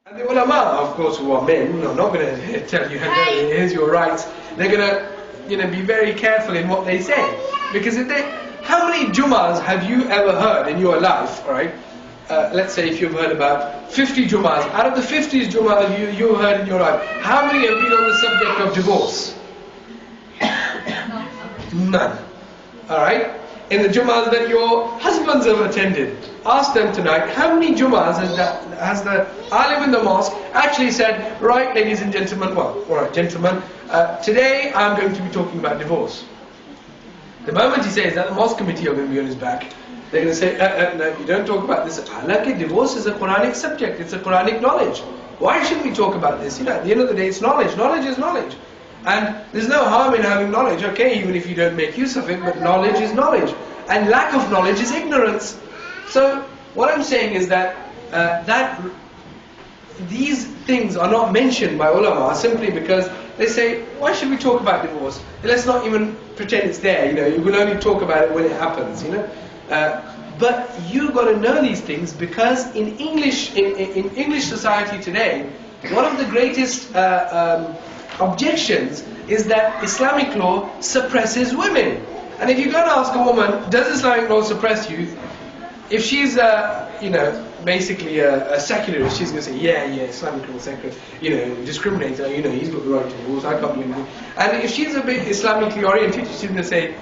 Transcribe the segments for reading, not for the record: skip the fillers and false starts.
And the ulama, of course, who are men, are not going to tell you, here's your rights. They're going to be very careful in what they say. Because how many Jummahs have you ever heard in your life, alright? Let's say if you've heard about 50 Jummahs. Out of the 50 Jummahs you've heard in your life, how many have been on the subject of divorce? None. Alright? In the Jummahs that your husbands have attended, ask them tonight, how many Jummahs has the alim in the mosque actually said, right, ladies and gentlemen, well, alright, gentlemen, today I'm going to be talking about divorce. The moment he says that, the mosque committee are going to be on his back. They're going to say, no, you don't talk about this. Divorce is a Quranic subject, it's a Quranic knowledge. Why should we talk about this? At the end of the day, it's knowledge. Knowledge is knowledge. And there's no harm in having knowledge, okay, even if you don't make use of it, but knowledge is knowledge. And lack of knowledge is ignorance. So, what I'm saying is that, these things are not mentioned by ulama simply because they say, why should we talk about divorce? Let's not even pretend it's there, you will only talk about it when it happens, But you got to know these things because in English society today, one of the greatest objections is that Islamic law suppresses women. And if you go and ask a woman, does Islamic law suppress you? If she's basically a secularist, she's going to say, yeah, Islamic law discriminates, he's got the right to divorce, I can't do anything. And if she's a bit Islamically oriented, she's going to say,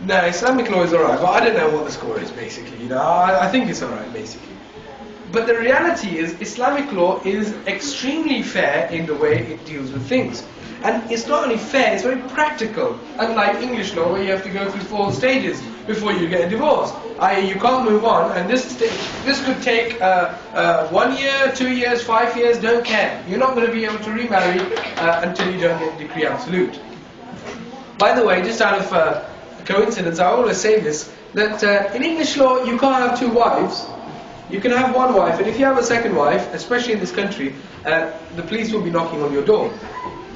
no, Islamic law is alright, but I don't know what the score is basically, I think it's alright basically. But the reality is, Islamic law is extremely fair in the way it deals with things. And it's not only fair, it's very practical. Unlike English law, where you have to go through 4 stages before you get a divorce. I.e., you can't move on, and this could take 1 year, 2 years, 5 years, don't care. You're not going to be able to remarry until you don't get decree absolute. By the way, just out of coincidence, I always say this, that in English law, you can't have 2 wives. You can have 1 wife, and if you have a second wife, especially in this country, the police will be knocking on your door.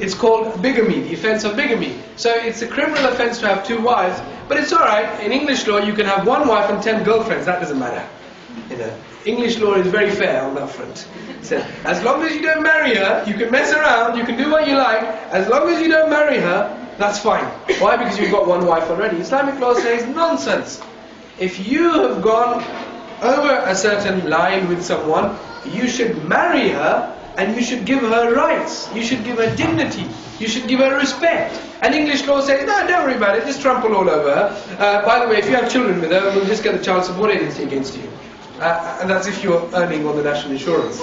It's called bigamy, the offence of bigamy. So it's a criminal offence to have 2 wives, but it's alright. In English law, you can have 1 wife and 10 girlfriends. That doesn't matter. English law is very fair on that front. So as long as you don't marry her, you can mess around, you can do what you like. As long as you don't marry her, that's fine. Why? Because you've got 1 wife already. Islamic law says nonsense. If you have gone over a certain line with someone, you should marry her and you should give her rights. You should give her dignity. You should give her respect. And English law says, no, don't worry about it, just trample all over her. By the way, if you have children with her, we'll just get the child support agency against you. And that's if you're earning on the national insurance.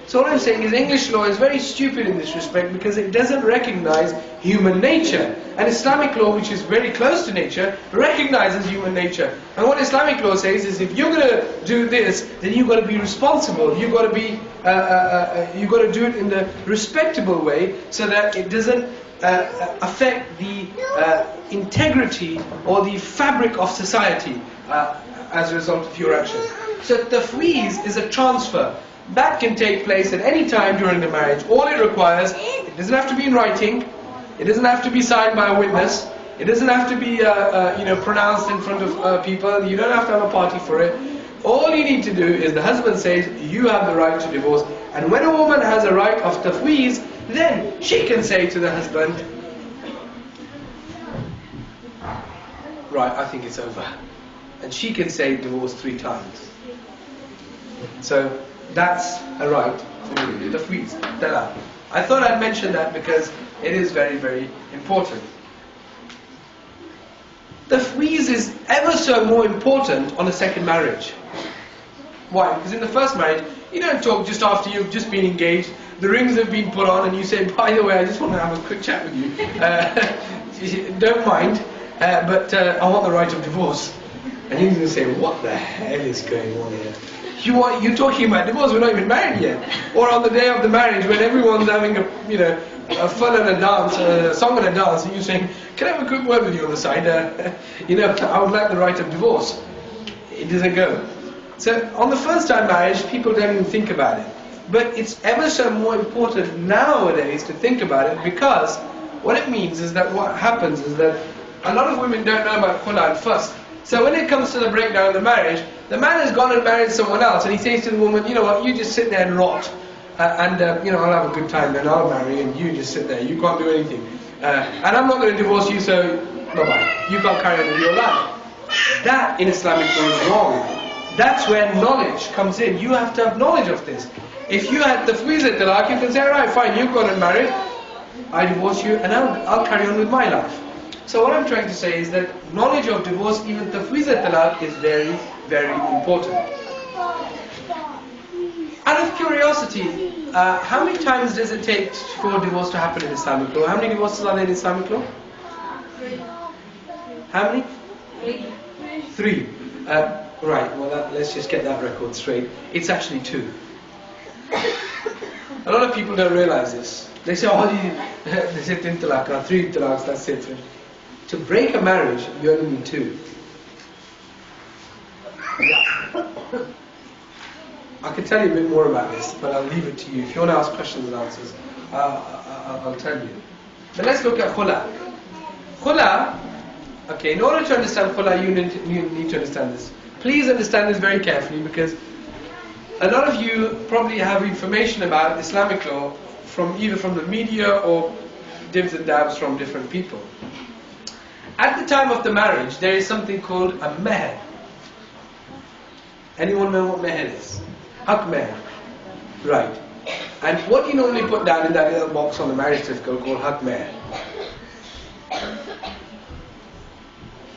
So what I'm saying is English law is very stupid in this respect because it doesn't recognize human nature. And Islamic law, which is very close to nature, recognizes human nature. And what Islamic law says is if you're going to do this, then you've got to be responsible. You've got to be, you've got to do it in the respectable way so that it doesn't affect the integrity or the fabric of society as a result of your action. So tafweez is a transfer. That can take place at any time during the marriage. All it requires, it doesn't have to be in writing, it doesn't have to be signed by a witness, it doesn't have to be pronounced in front of people, you don't have to have a party for it. All you need to do is the husband says, you have the right to divorce. And when a woman has a right of tafweez, then she can say to the husband, right, I think it's over. And she can say divorce 3 times. So that's a right to tafweez. I thought I'd mention that because it is very, very important. Tafweez is ever so more important on a second marriage. Why? Because in the first marriage, you don't talk just after you've just been engaged, the rings have been put on, and you say, by the way, I just want to have a quick chat with you. Don't mind, but I want the right of divorce. And he's going to say, what the hell is going on here? You're talking about divorce, we're not even married yet. Or on the day of the marriage when everyone's having a fun and a dance, a song and a dance, and you're saying, can I have a quick word with you on the side? I would like the right of divorce. It doesn't go. So on the first time marriage, people don't even think about it. But it's ever so more important nowadays to think about it because what it means is that what happens is that a lot of women don't know about khula first. So when it comes to the breakdown of the marriage, the man has gone and married someone else and he says to the woman, you know what, you just sit there and rot. I'll have a good time, then I'll marry, and you just sit there. You can't do anything, and I'm not going to divorce you, so bye-bye. You can't carry on with your life. That in Islamic law is wrong. That's where knowledge comes in. You have to have knowledge of this. If you had tafweez talaq, you can say, right, fine, you've gone and married, I divorce you, and I'll carry on with my life. So what I'm trying to say is that knowledge of divorce, even tafweez talaq, is very, very important. Out of curiosity, how many times does it take for divorce to happen in Islamic law? How many divorces are there in Islamic law? 3. How many? 3. 3. Right, well let's just get that record straight. It's actually 2. A lot of people don't realize this. They say, they say 3 talaq, 3 talaqs, that's it. To break a marriage, you only need 2. I can tell you a bit more about this, but I'll leave it to you. If you want to ask questions and answers, I'll tell you. But let's look at khula. Khula, okay, in order to understand khula, you need to understand this. Please understand this very carefully, because a lot of you probably have information about Islamic law either from the media or dibs and dabs from different people. At the time of the marriage, there is something called a meher. Anyone know what meher is? Haq meher. Right. And what do you normally put down in that little box on the marriage certificate called haq meher?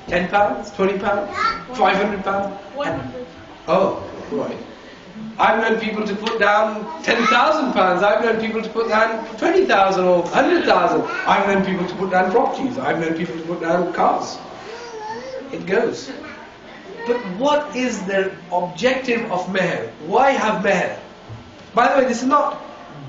£10, £20, £500? 100. Oh, right. I've known people to put down £10,000. I've known people to put down 20,000 or 100,000. I've known people to put down properties. I've known people to put down cars. It goes. But what is the objective of meher? Why have meher? By the way, this is not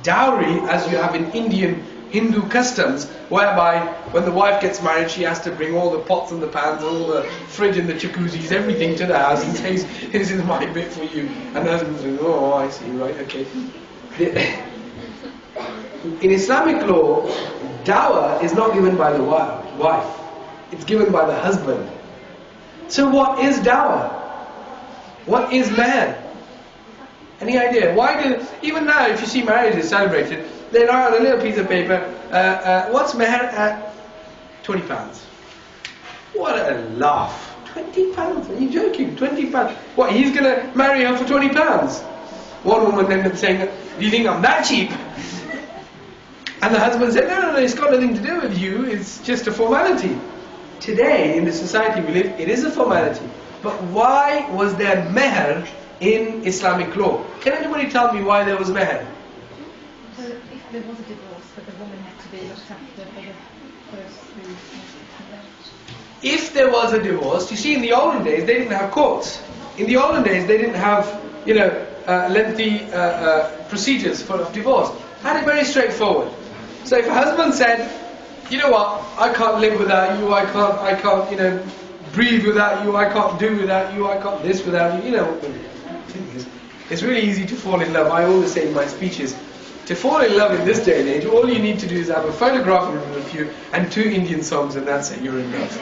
dowry as you have in Indian Hindu customs, whereby when the wife gets married, she has to bring all the pots and the pans, all the fridge and the jacuzzis, everything to the house and says, this is my bit for you. And the husband says, oh, I see, right, okay. In Islamic law, dawah is not given by the wife. It's given by the husband. So what is dawah? What is meher? Any idea? Why do, even now if you see marriages celebrated, they write on a little piece of paper, what's meher at £20? What a laugh. £20? Are you joking? £20? What, he's going to marry her for £20? One woman ended up saying, do you think I'm that cheap? And the husband said, no, it's got nothing to do with you, it's just a formality. Today, in the society we live, it is a formality. But why was there meher in Islamic law? Can anybody tell me why there was meher? So if there was a divorce, but the woman had to be looked after for the first 3 months. If there was a divorce, you see, in the olden days they didn't have courts. In the olden days they didn't have, lengthy procedures for divorce. Had it very straightforward. So if a husband said, you know what, I can't live without you, I can't, breathe without you, I can't do without you, I can't this without you, you know what the thing is. It's really easy to fall in love. I always say in my speeches, to fall in love in this day and age, all you need to do is have a photograph of you and 2 Indian songs, and that's it, you're in love.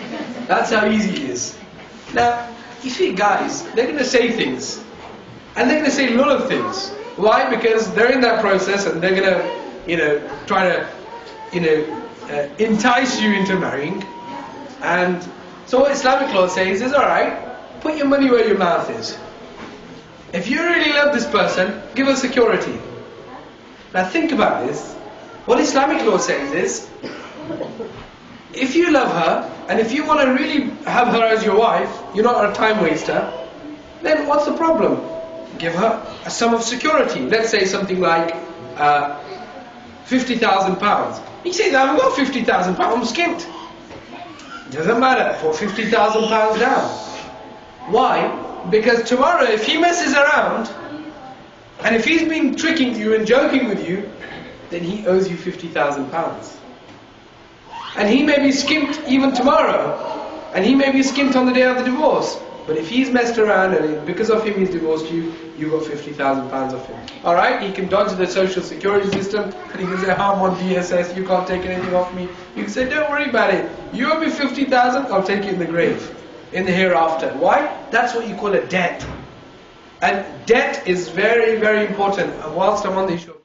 That's how easy it is. Now, you see guys, they're going to say things, and they're going to say a lot of things. Why? Because they're in that process and they're going to, try to, entice you into marrying. And so what Islamic law says is, alright, put your money where your mouth is. If you really love this person, give her security. Now think about this. What Islamic law says is, if you love her, and if you want to really have her as your wife, you're not a time waster, then what's the problem? Give her a sum of security. Let's say something like £50,000. He says, I haven't got £50,000, I'm skint. Doesn't matter, put £50,000 down. Why? Because tomorrow if he messes around, and if he's been tricking you and joking with you, then he owes you £50,000. And he may be skimped even tomorrow, and he may be skimped on the day of the divorce. But if he's messed around and because of him he's divorced you, you got £50,000 off him. Alright, he can dodge the social security system, and he can say, I'm on DSS, you can't take anything off me. You can say, don't worry about it. You owe me £50,000, I'll take it in the grave, in the hereafter. Why? That's what you call a debt. And debt is very, very important. And whilst I'm on the issue of